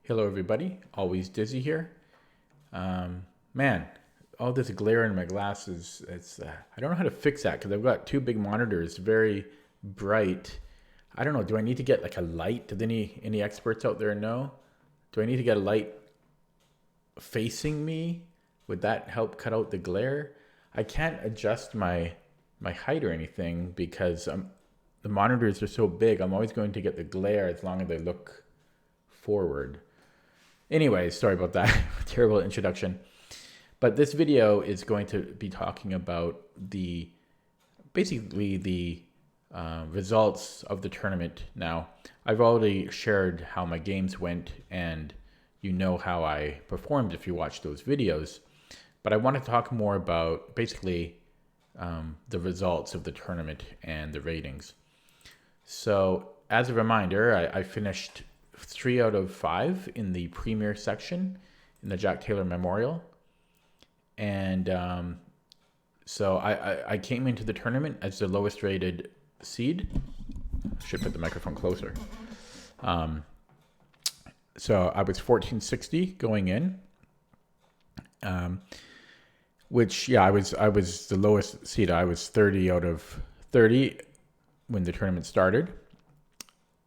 Hello, everybody. Always Dizzy here. Man, all this glare in my glasses. I don't know how to fix that because I've got two big monitors, very bright. I don't know. Do I need to get like a light? Do any experts out there know? Do I need to get a light facing me? Would that help cut out the glare? I can't adjust my height or anything because the monitors are so big. I'm always going to get the glare as long as I look forward. Anyways, sorry about that. Terrible introduction. But this video is going to be talking about basically the results of the tournament. Now, I've already shared how my games went, and you know how I performed if you watch those videos. But I want to talk more about basically the results of the tournament and the ratings. So, as a reminder, I finished 3 out of 5 in the premier section in the Jack Taylor Memorial. And so I came into the tournament as the lowest rated seed. Should put the microphone closer. So I was 1460 going in. Which, yeah, I was the lowest seed. I was 30 out of 30 when the tournament started.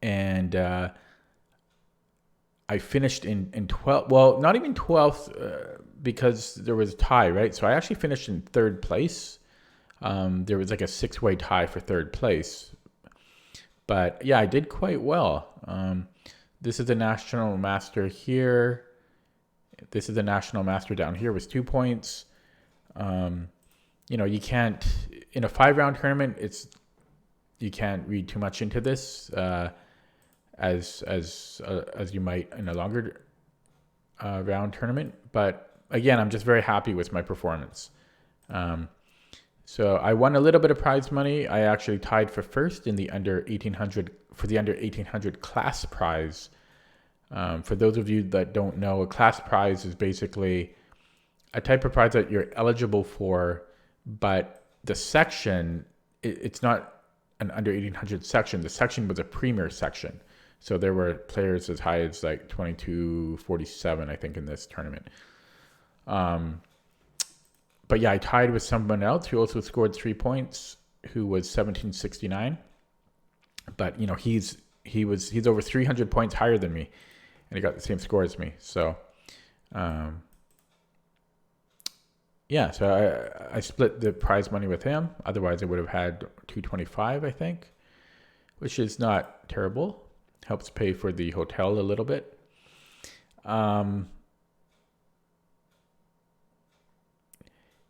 And I finished in 12th, well, not even 12th, because there was a tie, right? So I actually finished in 3rd place. There was like a 6-way tie for 3rd place. But yeah, I did quite well. This is the National Master here. This is the National Master down here with 2 points. You can't, in a 5-round tournament, you can't read too much into this. As you might in a longer round tournament. But again, I'm just very happy with my performance. So I won a little bit of prize money. I actually tied for first in the under 1800 for the under 1800 class prize. For those of you that don't know, a class prize is basically a type of prize that you're eligible for, but the section, it's not an under 1800 section. The section was a premier section. So there were players as high as like 2247, I think, in this tournament. But yeah, I tied with someone else who also scored 3 points, who was 1769. But he was over 300 points higher than me, and he got the same score as me. So yeah, so I split the prize money with him. Otherwise, I would have had 225, I think, which is not terrible. Helps pay for the hotel a little bit.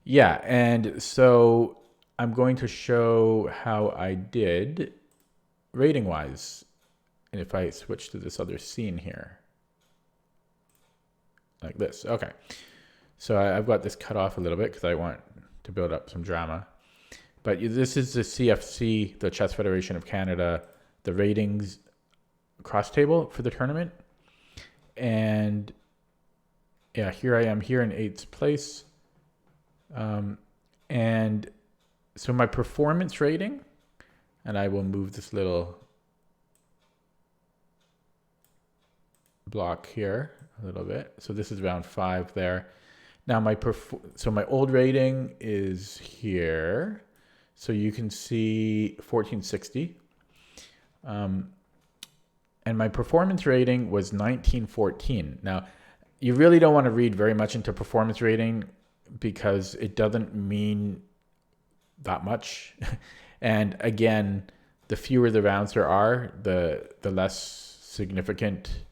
Yeah, and so I'm going to show how I did rating-wise. And if I switch to this other scene here, like this. Okay, so I've got this cut off a little bit because I want to build up some drama. But this is the CFC, the Chess Federation of Canada, the ratings cross table for the tournament. And yeah, here I am here in 8th place. And so my performance rating, and I will move this little block here a little bit. So this is round 5 there. Now so my old rating is here. So you can see 1460. And my performance rating was 1914. Now, you really don't want to read very much into performance rating because it doesn't mean that much. And again, the fewer the rounds there are, the less significant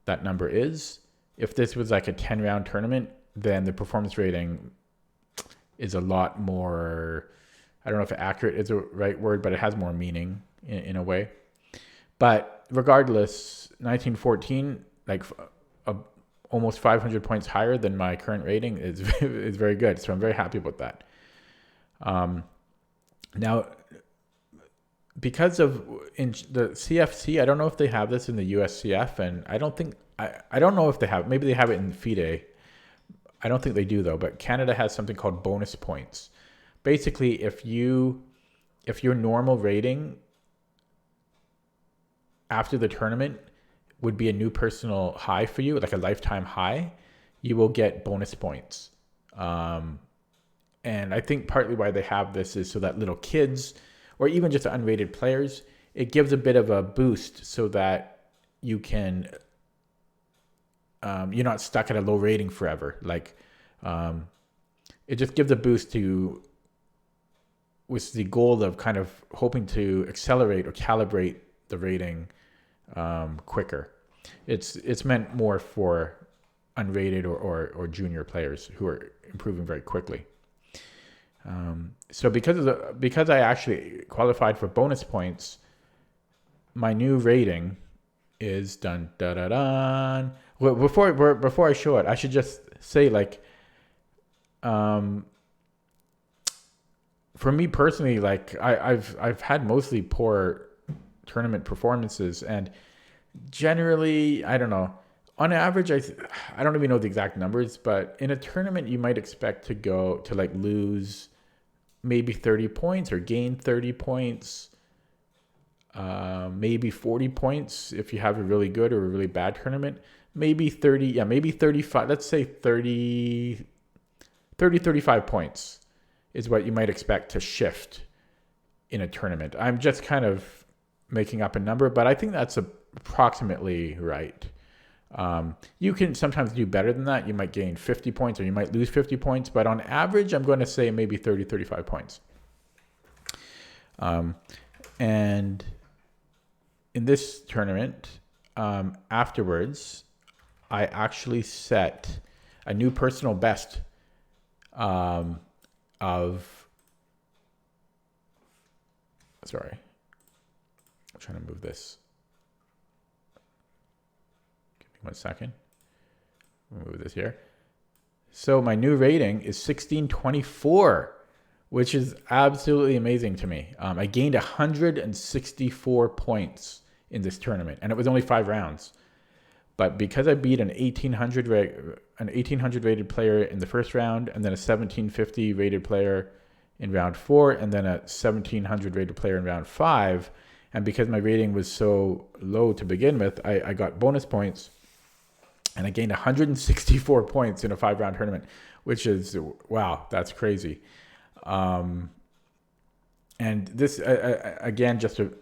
that number is. If this was like a 10-round tournament, then the performance rating is a lot more, I don't know if accurate is the right word, but it has more meaning in a way. But regardless, 1914, like almost 500 points higher than my current rating is very good. So I'm very happy about that. Now, because of in the CFC, I don't know if they have this in the USCF, and I don't know if they have. Maybe they have it in FIDE. I don't think they do though. But Canada has something called bonus points. Basically, if your normal rating after the tournament would be a new personal high for you, like a lifetime high, you will get bonus points. And I think partly why they have this is so that little kids or even just unrated players, it gives a bit of a boost so that you can, you're not stuck at a low rating forever. Like, it just gives a boost to, with the goal of kind of hoping to accelerate or calibrate the rating quicker. It's meant more for unrated or junior players who are improving very quickly. So because I actually qualified for bonus points, my new rating is dun da da dun. Well, before I show it, I should just say, like, for me personally, like I've had mostly poor tournament performances, and generally, I don't know. On average, I don't even know the exact numbers, but in a tournament, you might expect to go to like lose maybe 30 points or gain 30 points, maybe 40 points if you have a really good or a really bad tournament. Maybe 30, maybe 35. Let's say 30, 35 points is what you might expect to shift in a tournament. I'm just kind of making up a number, but I think that's approximately right. You can sometimes do better than that. You might gain 50 points or you might lose 50 points, but on average, I'm going to say maybe 30, 35 points. And in this tournament, afterwards, I actually set a new personal best sorry, I'm trying to move this. 1 second. Move this here. So my new rating is 1624, which is absolutely amazing to me. I gained 164 points in this tournament, and it was only 5 rounds. But because I beat an 1800 rated player in the first round, and then a 1750 rated player in round 4, and then a 1700 rated player in round 5, and because my rating was so low to begin with, I got bonus points. And I gained 164 points in a 5-round tournament, which is, wow, that's crazy. And this, again, just to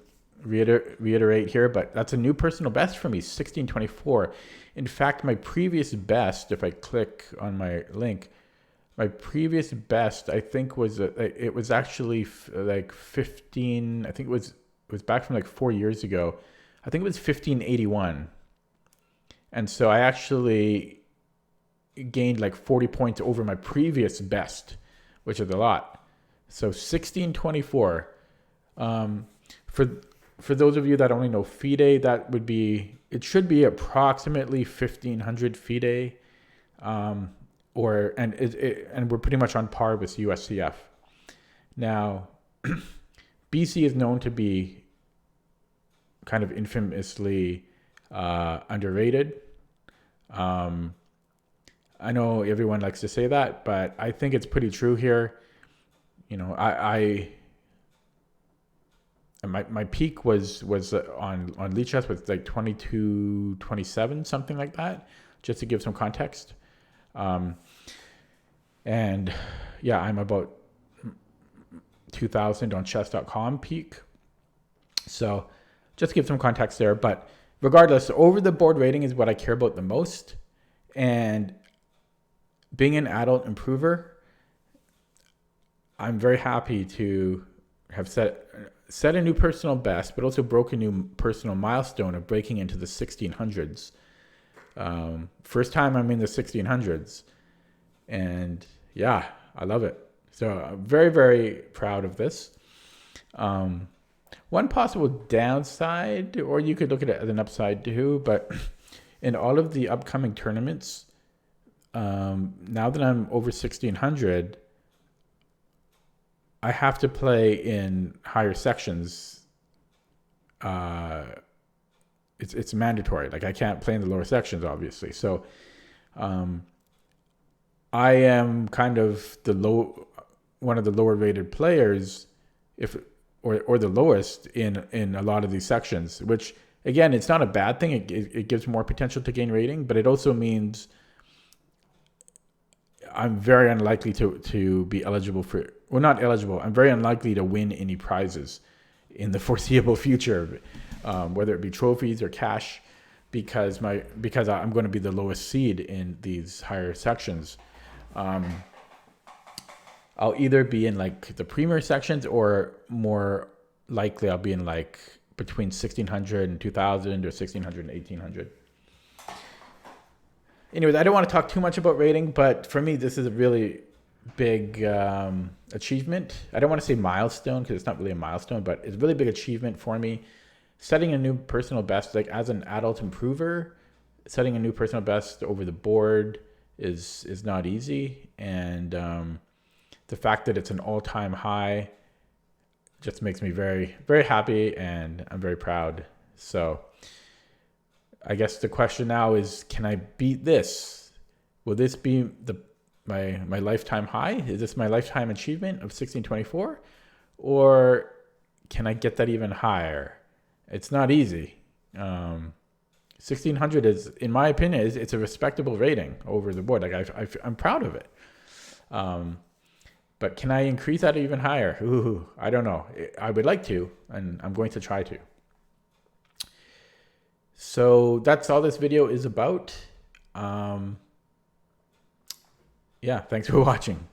reiterate here, but that's a new personal best for me, 1624. In fact, my previous best, if I click on my link, my previous best, I think it was actually like 15, I think it was back from like 4 years ago. I think it was 1581. And so I actually gained like 40 points over my previous best, which is a lot. So 1624. For those of you that only know FIDE, it should be approximately 1500 FIDE. And we're pretty much on par with USCF. Now, BC is known to be kind of infamously underrated. I know everyone likes to say that, but I think it's pretty true here. You know, my peak was on Lichess with like 22, 27, something like that, just to give some context. And yeah, I'm about 2000 on chess.com peak. So just to give some context there, but regardless, over the board rating is what I care about the most. And being an adult improver, I'm very happy to have set a new personal best, but also broke a new personal milestone of breaking into the 1600s. First time I'm in the 1600s. And yeah, I love it. So I'm very, very proud of this. One possible downside, or you could look at it as an upside too, but in all of the upcoming tournaments, now that I'm over 1600, I have to play in higher sections. It's mandatory. Like I can't play in the lower sections, obviously. So I am kind of one of the lower rated players, or the lowest in a lot of these sections, which again, it's not a bad thing. It gives more potential to gain rating, but it also means I'm very unlikely to be eligible for, well, not eligible. I'm very unlikely to win any prizes in the foreseeable future, whether it be trophies or cash, because I'm going to be the lowest seed in these higher sections. I'll either be in like the premier sections, or more likely I'll be in like between 1600 and 2000, or 1600 and 1800. Anyways, I don't want to talk too much about rating, but for me, this is a really big achievement. I don't want to say milestone because it's not really a milestone, but it's a really big achievement for me. Setting a new personal best, like as an adult improver, setting a new personal best over the board is not easy. And the fact that it's an all-time high just makes me very, very happy, and I'm very proud. So I guess the question now is, can I beat this? Will this be my lifetime high? Is this my lifetime achievement of 1624? Or can I get that even higher? It's not easy. 1600 is, in my opinion, it's a respectable rating over the board. Like I'm proud of it. But can I increase that even higher? Ooh, I don't know. I would like to, and I'm going to try to. So that's all this video is about. Yeah, thanks for watching.